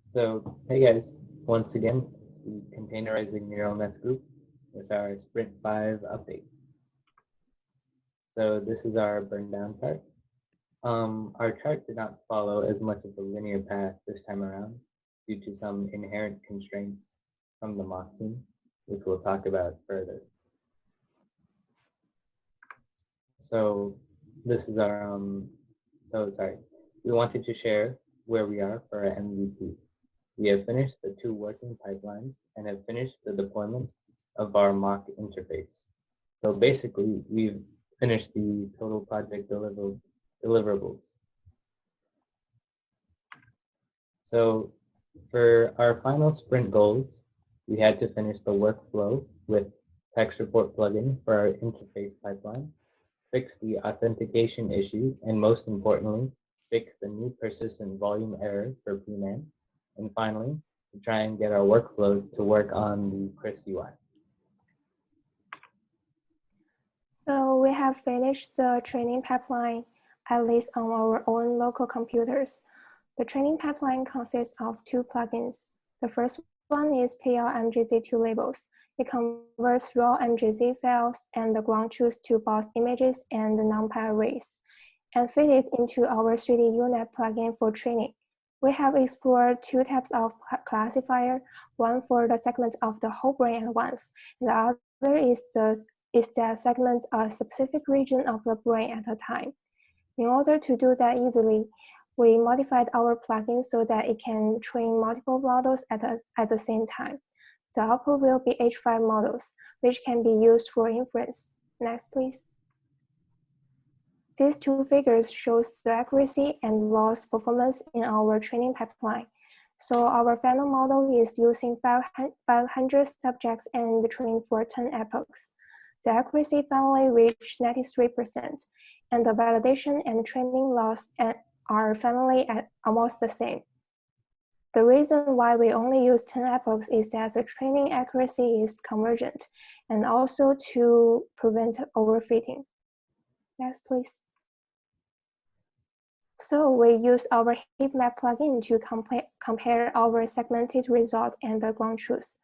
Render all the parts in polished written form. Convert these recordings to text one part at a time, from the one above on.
So, hey guys, once again, it's the Containerizing Neural Nets group with our Sprint 5 update. So this is our burn down chart. Our chart did not follow as much of a linear path this time around due to some inherent constraints from the mock team, which we'll talk about further. So this is our, we wanted to share where we are for our MVP. We have finished the 2 working pipelines and have finished the deployment of our mock interface. So basically, we've finished the total project deliverables. So for our final sprint goals, we had to finish the workflow with text report plugin for our interface pipeline, fix the authentication issue, and most importantly, fix the new persistent volume error for PMAN, and finally, to try and get our workflow to work on the Chris UI. So we have finished the training pipeline, at least on our own local computers. The training pipeline consists of 2 plugins. The first one is PL-MGZ2 labels. It converts raw MGZ files and the ground truth to both images and the NumPy arrays, and feed it into our 3D UNet plugin for training. We have explored 2 types of classifier, one for the segment of the whole brain at once, and the other is that segments a specific region of the brain at a time. In order to do that easily, we modified our plugin so that it can train multiple models at the same time. The output will be H5 models, which can be used for inference. Next, please. These 2 figures show the accuracy and loss performance in our training pipeline. So our final model is using 500 subjects and trained for 10 epochs. The accuracy finally reached 93%, and the validation and training loss are finally at almost the same. The reason why we only use 10 epochs is that the training accuracy is convergent, and also to prevent overfitting. Next, please. So we use our heat map plugin to compare our segmented result and the ground truth.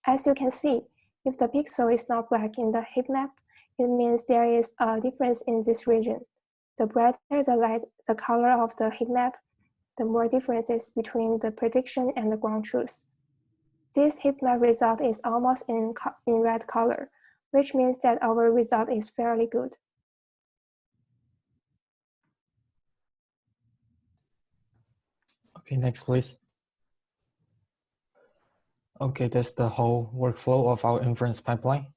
As you can see, if the pixel is not black in the heat map, it means there is a difference in this region. The brighter the color of the heat map, the more differences between the prediction and the ground truth. This heat map result is almost in red color, which means that our result is fairly good. Okay, next please. Okay, that's the whole workflow of our inference pipeline.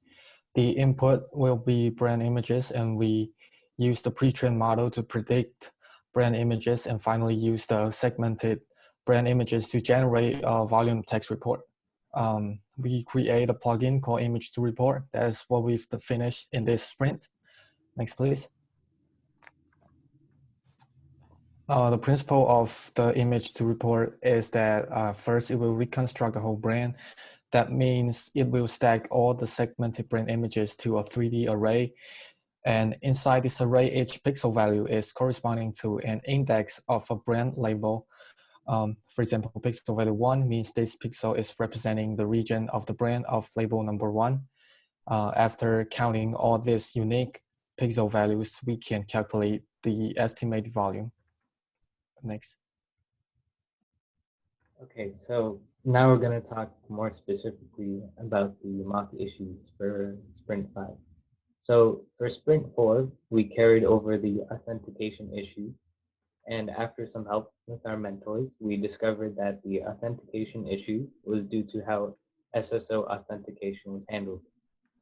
The input will be brand images, and we use the pre-trained model to predict brand images, and finally use the segmented brand images to generate a volume text report. We create a plugin called image to report. That's what we've finished in this sprint. Next, please. The principle of the image to report is that first it will reconstruct the whole brand. That means it will stack all the segmented brand images to a 3D array. And inside this array, each pixel value is corresponding to an index of a brand label. For example, pixel value 1 means this pixel is representing the region of the brand of label number 1. After counting all these unique pixel values, we can calculate the estimated volume. Next. Okay, so now we're going to talk more specifically about the mock issues for Sprint 5. So for Sprint 4, we carried over the authentication issue, and after some help with our mentors, we discovered that the authentication issue was due to how SSO authentication was handled.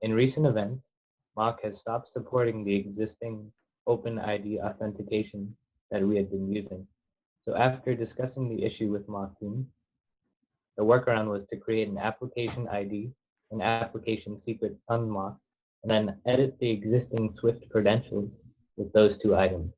In recent events, mock has stopped supporting the existing OpenID authentication that we had been using. So after discussing the issue with mock team, the workaround was to create an application ID, an application secret unmock, and then edit the existing Swift credentials with those 2 items.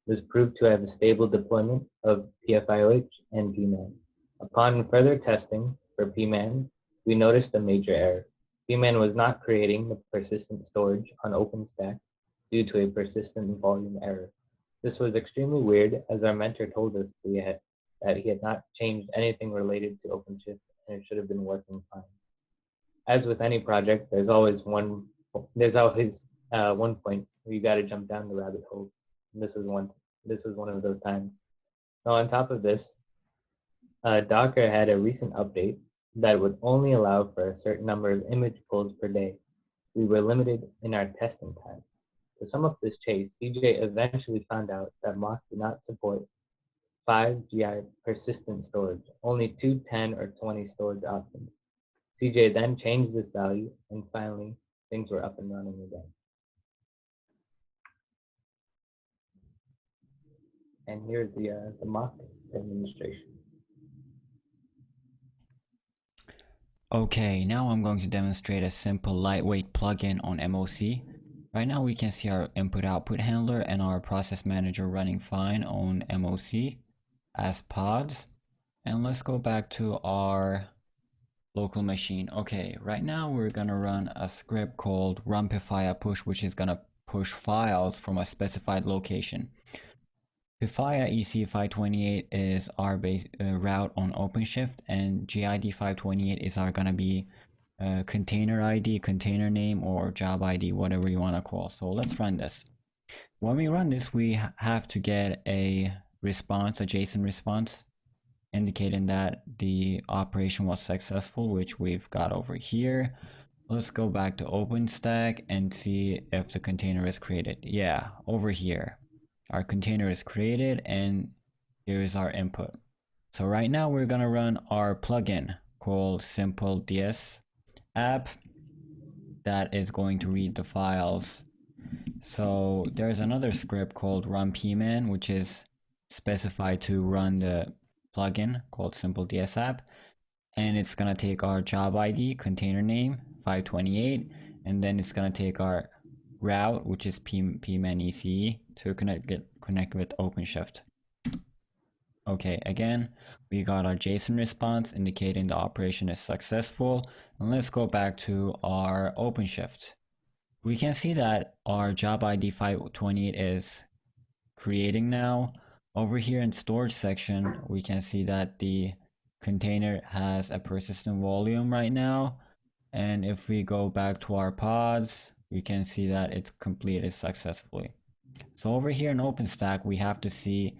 This proved to have a stable deployment of PFIOH and PMAN. Upon further testing for PMAN, we noticed a major error. PMAN was not creating the persistent storage on OpenStack due to a persistent volume error. This was extremely weird, as our mentor told us that he had not changed anything related to OpenShift and it should have been working fine. As with any project, there's always one point where you got to jump down the rabbit hole. And this was one of those times. So on top of this, Docker had a recent update that would only allow for a certain number of image pulls per day. We were limited in our testing time. To sum up this chase, CJ eventually found out that Mock did not support 5 GI persistent storage, only 2, 10, or 20 storage options. CJ then changed this value, and finally, things were up and running again. And here's the mock demonstration. Okay, now I'm going to demonstrate a simple lightweight plugin on MOC. Right now we can see our input-output handler and our process manager running fine on MOC as pods. And let's go back to our local machine. Okay, right now we're gonna run a script called rumpify push, which is gonna push files from a specified location. Pifia EC528 is our base route on OpenShift, and GID 528 is our gonna be container ID, container name, or job ID, whatever you want to call. So let's run this. When we run this, we have to get a response, a JSON response, indicating that the operation was successful, which we've got over here. Let's go back to OpenStack and see if the container is created. Yeah, over here. Our container is created and here is our input. So right now we're gonna run our plugin called Simple DS app that is going to read the files. So there's another script called run pman, which is specified to run the plugin called Simple DS app, and it's gonna take our job ID, container name 528, and then it's gonna take our route, which is pman ece, to connect with OpenShift. Okay, again, we got our JSON response indicating the operation is successful. And let's go back to our OpenShift. We can see that our job ID 528 is creating now. Over here in storage section, we can see that the container has a persistent volume right now. And if we go back to our pods, we can see that it's completed successfully. So over here in OpenStack, we have to see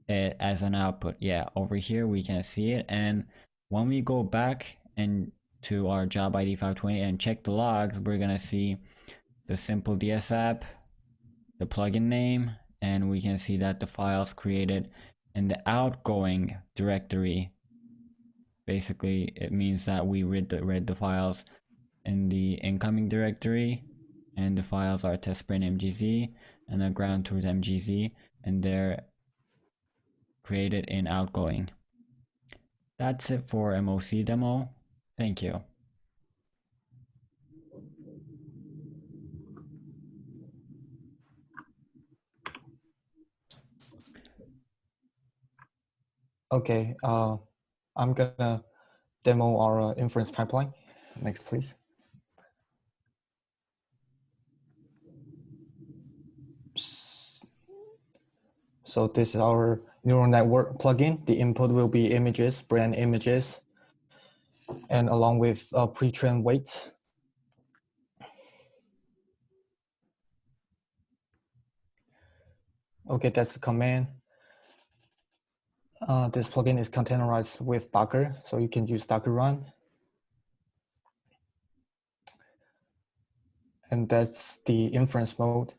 it as an output. Yeah, over here we can see it. And when we go back and to our job ID 520 and check the logs, we're gonna see the Simple DS app, the plugin name, and we can see that the files created in the outgoing directory. Basically, it means that we read the files in the incoming directory, and the files are testprint.mgz and the ground truth mgz, and they're created in outgoing. That's it for MOC demo. Thank you. Okay, I'm gonna demo our inference pipeline. Next, please. So this is our neural network plugin. The input will be images, brand images, and along with pre-trained weights. Okay, that's the command. This plugin is containerized with Docker, so you can use Docker run. And that's the inference mode.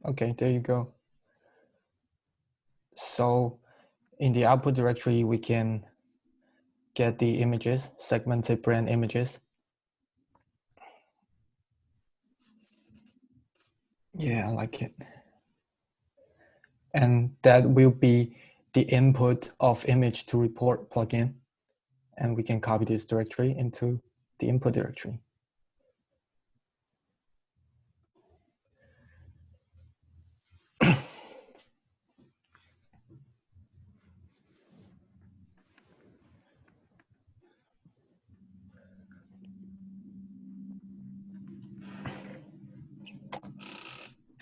Okay, there you go. So in the output directory, we can get the images, segmented brand images. Yeah, I like it. And that will be the input of image to report plugin. And we can copy this directory into the input directory.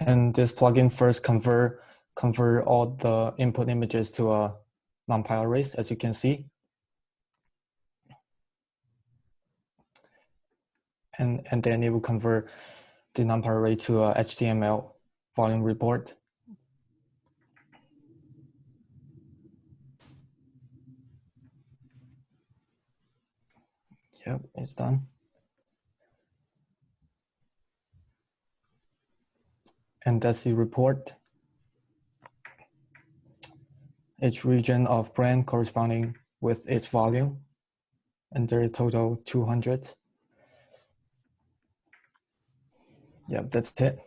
And this plugin first convert all the input images to a numpy arrays, as you can see. And then it will convert the numpy array to a HTML volume report. Yep, it's done. And that's the report. Each region of brand corresponding with its volume. And there are total 200. Yep, that's it.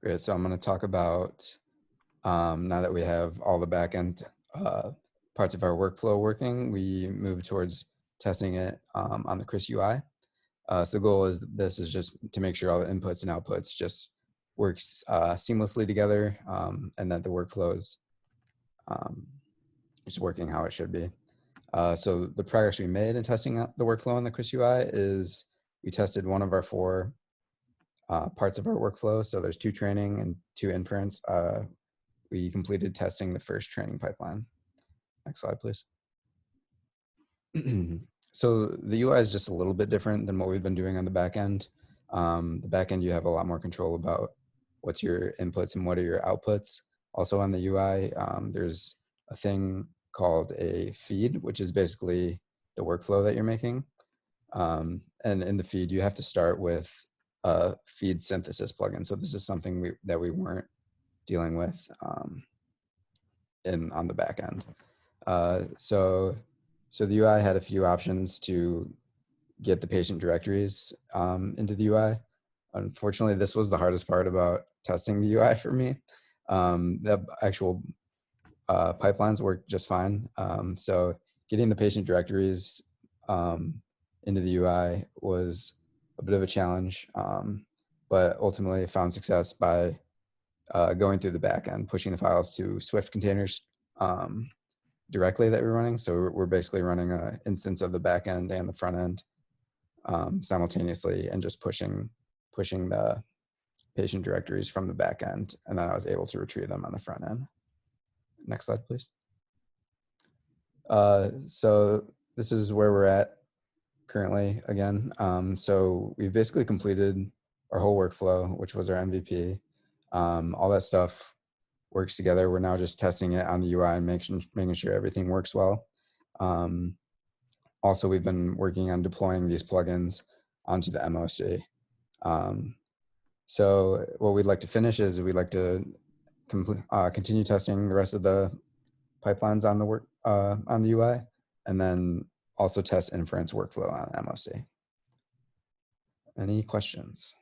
Great, so I'm going to talk about, now that we have all the backend parts of our workflow working, we move towards testing it on the Chris UI. So the goal is just to make sure all the inputs and outputs just works seamlessly together, and that the workflow is just working how it should be. So the progress we made in testing out the workflow in the Chris UI is we tested one of our 4 parts of our workflow. So there's 2 training and 2 inference. We completed testing the first training pipeline. Next slide, please. So the UI is just a little bit different than what we've been doing on the back end. The back end, you have a lot more control about what's your inputs and what are your outputs. Also on the UI, there's a thing called a feed, which is basically the workflow that you're making. And in the feed, you have to start with a feed synthesis plugin. So this is something that we weren't dealing with on the back end. So the UI had a few options to get the patient directories into the UI. Unfortunately, this was the hardest part about testing the UI for me. The actual pipelines worked just fine. So getting the patient directories into the UI was a bit of a challenge, but ultimately found success by going through the backend, pushing the files to Swift containers directly that we're running. So we're basically running an instance of the backend and the front end simultaneously, and just pushing the patient directories from the backend, and then I was able to retrieve them on the front end. Next slide, please. So this is where we're at currently again. So we've basically completed our whole workflow, which was our MVP. All that stuff works together. We're now just testing it on the UI and making sure everything works well. Also, we've been working on deploying these plugins onto the MOC. So what we'd like to finish is we'd like to continue testing the rest of the pipelines on the UI, and then also test inference workflow on MOC. Any questions?